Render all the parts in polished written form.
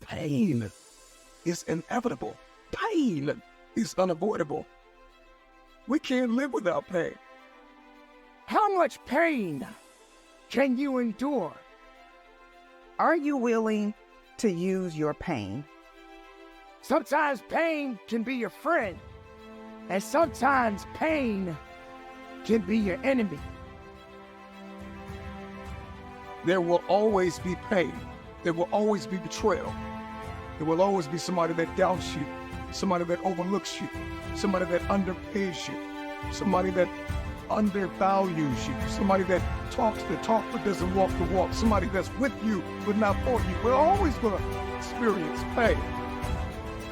pain is inevitable. Pain is unavoidable. We can't live without pain. How much pain can you endure? Are you willing to use your pain? Sometimes pain can be your friend, and sometimes pain can be your enemy. There will always be pain. There will always be betrayal. There will always be somebody that doubts you, somebody that overlooks you, somebody that underpays you, somebody that undervalues you, somebody that talks the talk but doesn't walk the walk, somebody that's with you but not for you. We're always going to experience pain.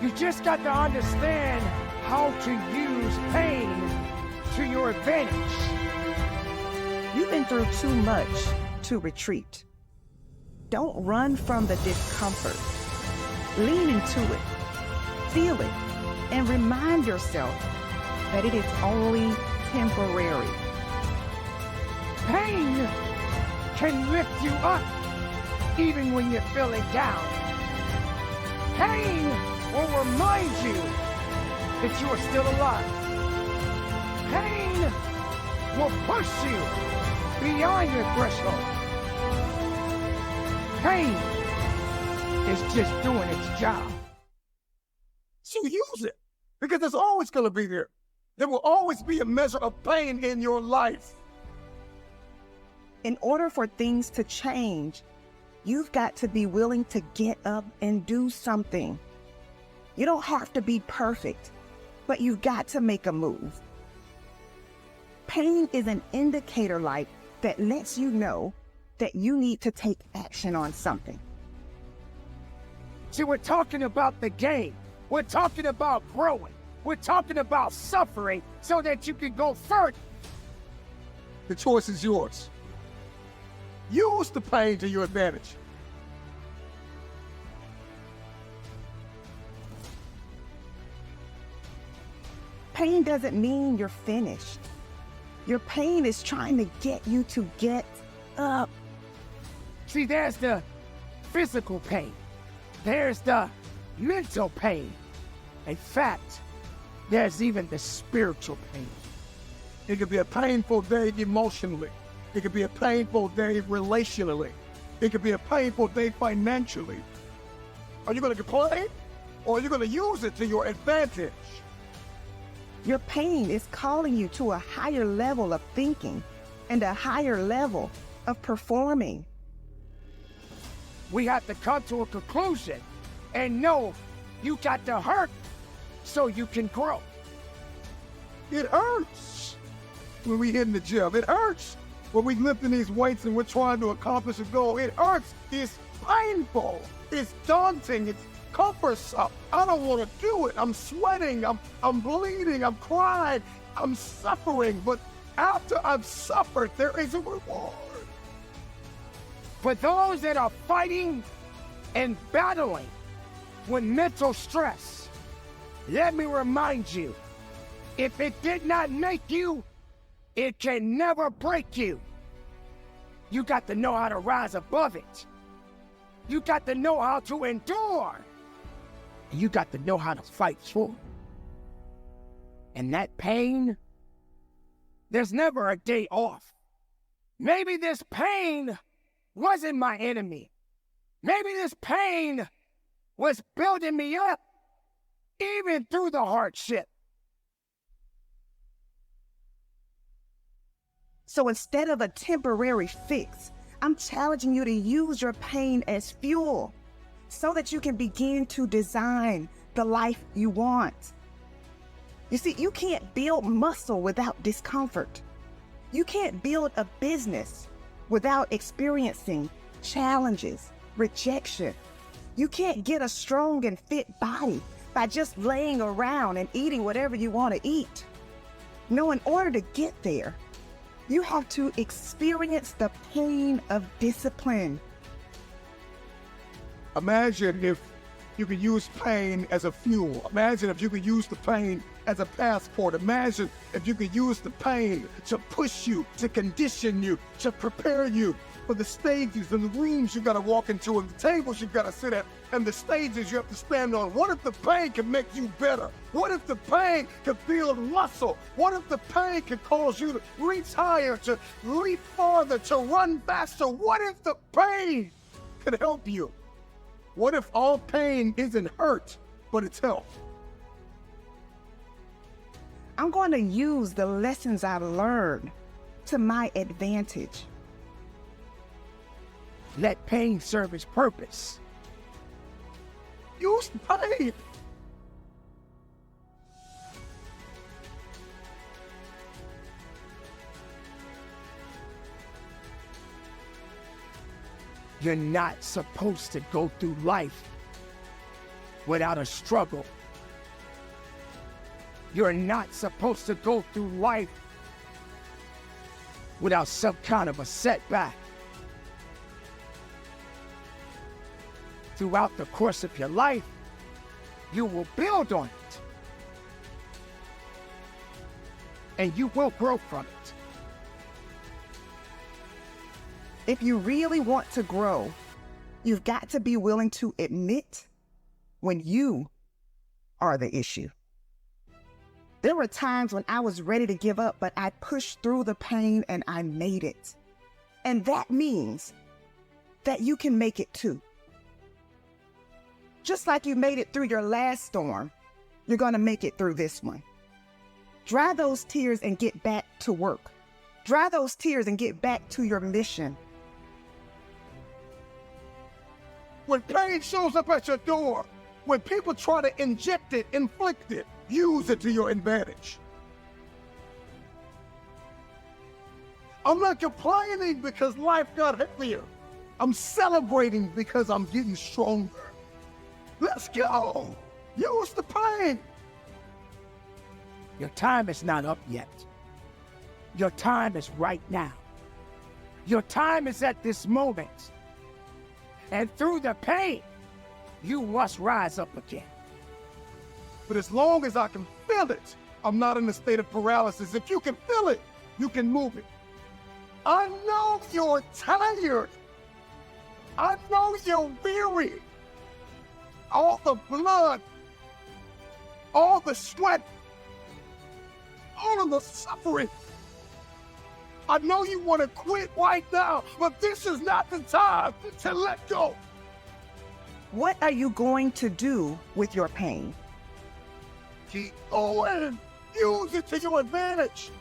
You just got to understand how to use pain to your advantage. You've been through too much to retreat. Don't run from the discomfort. Lean into it, feel it, and remind yourself that it is only temporary. Pain can lift you up even when you're feeling down. Pain will remind you that you are still alive. Pain will push you beyond your threshold. Pain is just doing its job. So use it, because it's always going to be there. There will always be a measure of pain in your life. In order for things to change, you've got to be willing to get up and do something. You don't have to be perfect, but you've got to make a move. Pain is an indicator light that lets you know that you need to take action on something. See, we're talking about the game. We're talking about growing. We're talking about suffering so that you can go further. The choice is yours. Use the pain to your advantage. Pain doesn't mean you're finished. Your pain is trying to get you to get up. See, there's the physical pain. There's the mental pain. In fact, there's even the spiritual pain. It could be a painful day emotionally. It could be a painful day relationally. It could be a painful day financially. Are you going to complain, or are you going to use it to your advantage? Your pain is calling you to a higher level of thinking and a higher level of performing. We have to come to a conclusion and know you got to hurt so you can grow. It hurts when we hit in the gym. It hurts when we lifting these weights and we're trying to accomplish a goal. It hurts. It's painful. It's daunting. It's cumbersome. I don't want to do it. I'm sweating. I'm bleeding. I'm crying. I'm suffering. But after I've suffered, there is a reward. For those that are fighting and battling with mental stress, let me remind you, if it did not make you, it can never break you. You got to know how to rise above it. You got to know how to endure. And you got to know how to fight through. And that pain, there's never a day off. Maybe this pain wasn't my enemy. Maybe this pain was building me up, even through the hardship. So instead of a temporary fix, I'm challenging you to use your pain as fuel so that you can begin to design the life you want. You see, you can't build muscle without discomfort. You can't build a business without experiencing challenges, rejection. You can't get a strong and fit body by just laying around and eating whatever you want to eat. No, in order to get there, you have to experience the pain of discipline. Imagine if you could use pain as a fuel. Imagine if you could use the pain as a passport. Imagine if you could use the pain to push you, to condition you, to prepare you for the stages and the rooms you gotta walk into and the tables you gotta sit at and the stages you have to stand on. What if the pain can make you better? What if the pain can build muscle? What if the pain can cause you to reach higher, to leap farther, to run faster? What if the pain could help you? What if all pain isn't hurt, but it's health? I'm going to use the lessons I've learned to my advantage. Let pain serve its purpose. Use the pain. You're not supposed to go through life without a struggle. You're not supposed to go through life without some kind of a setback. Throughout the course of your life, you will build on it. And you will grow from it. If you really want to grow, you've got to be willing to admit when you are the issue. There were times when I was ready to give up, but I pushed through the pain and I made it. And that means that you can make it too. Just like you made it through your last storm, you're going to make it through this one. Dry those tears and get back to work. Dry those tears and get back to your mission. When pain shows up at your door, when people try to inject it, inflict it, use it to your advantage. I'm not complaining because life got heavier. I'm celebrating because I'm getting stronger. Let's go. Use the pain. Your time is not up yet. Your time is right now. Your time is at this moment. And through the pain, you must rise up again. But as long as I can feel it, I'm not in a state of paralysis. If you can feel it, you can move it. I know you're tired. I know you're weary. All the blood, all the sweat, all of the suffering. I know you want to quit right now, but this is not the time to let go. What are you going to do with your pain? Keep going. Use it to your advantage.